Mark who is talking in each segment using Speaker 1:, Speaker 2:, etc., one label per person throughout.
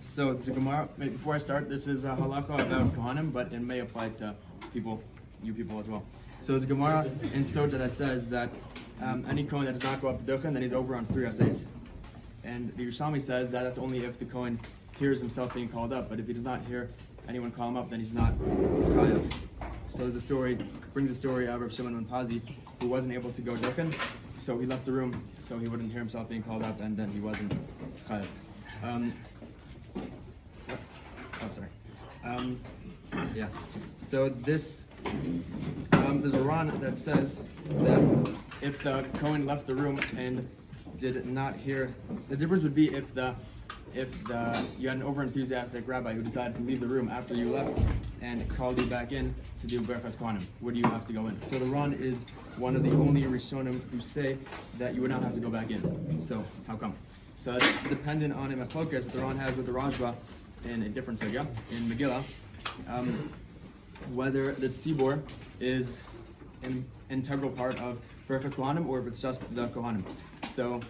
Speaker 1: So the Gemara. Before I start, this is a Halacha about Kohanim, but it may apply to you people as well. So there's a Gemara in Sota that says that any Kohen that does not go up to Duchen, then he's over on 3 assays. And the Yerushalmi says that that's only if the Kohen hears himself being called up. But if he does not hear anyone call him up, then he's not chayav. So there's a story, brings a story of Reb Shimon ben Pazi, who wasn't able to go Duchen, so he left the room so he wouldn't hear himself being called up, and then he wasn't chayav. Yeah. So this, there's a Ran that says that if the Kohen left the room and did not hear, the difference would be if you had an over-enthusiastic rabbi who decided to leave the room after you left and called you back in to do Birchat Kohanim. Would you have to go in? So the Ran is one of the only Rishonim who say that you would not have to go back in. So how come? So it's dependent on a machlokas that the Ran has with the Rajba in a different sugya, in Megillah, whether the tzibor is an integral part of Birchat Kohanim or if it's just the Kohanim. So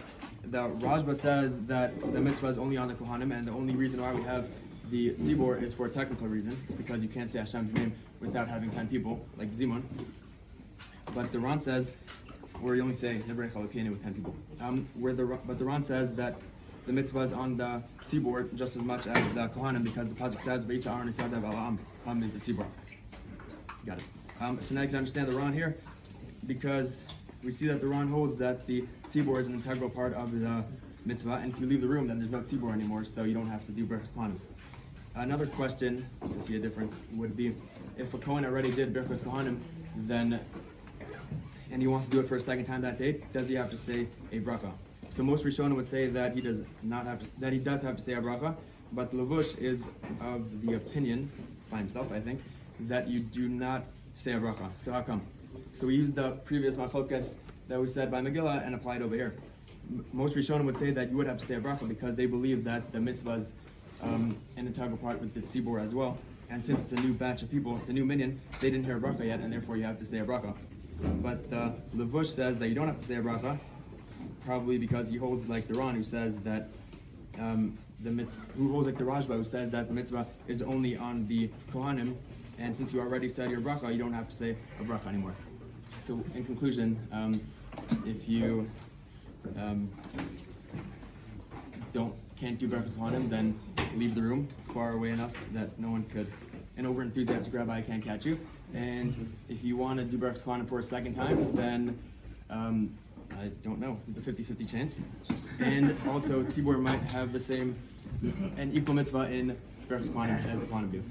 Speaker 1: the Rajba says that the mitzvah is only on the Kohanim, and the only reason why we have the tzibor is for a technical reason. It's because you can't say Hashem's name without having 10 people, like Zimun. But the Ran says, where you only say Nebrei Chalokenu with 10 people. But the Ran says that the mitzvah is on the tzibor just as much as the Kohanim, because the pasuk says Veisa Aaron Yitzadav Ala'am is the tzibor. Got it. So now you can understand the Ran here, because we see that the Ran holds that the tzibor is an integral part of the mitzvah, and if you leave the room, then there's no tzibor anymore, so you don't have to do Birchat Kohanim. Another question to see a difference would be if a Kohen already did Birchat Kohanim, then and he wants to do it for a second time that day, does he have to say a bracha? So most Rishonim would say that he does not have to, that he does have to say a bracha, but Levush is of the opinion, by himself I think, that you do not say a bracha. So how come? So we use the previous machlokas that we said by Megillah and applied over here. Most Rishonim would say that you would have to say a bracha because they believe that the mitzvah is an integral part with the tzibor as well. And since it's a new batch of people, it's a new minyan, they didn't hear a bracha yet, and therefore you have to say a bracha. But the Levush says that you don't have to say a bracha, probably because he holds like the Ran, who says that who holds like the Rajba, who says that the mitzvah is only on the Kohanim, and since you already said your bracha, you don't have to say a bracha anymore. So in conclusion, if you can't do Birchat Kohanim, then leave the room far away enough that no one could, an over-enthusiastic rabbi can't catch you. And if you want to do Birchat Kohanim for a second time, then I don't know, it's a 50-50 chance. And also, tzibor might have the same, an equal mitzvah in Birchat Kohanim as the Kohanim do.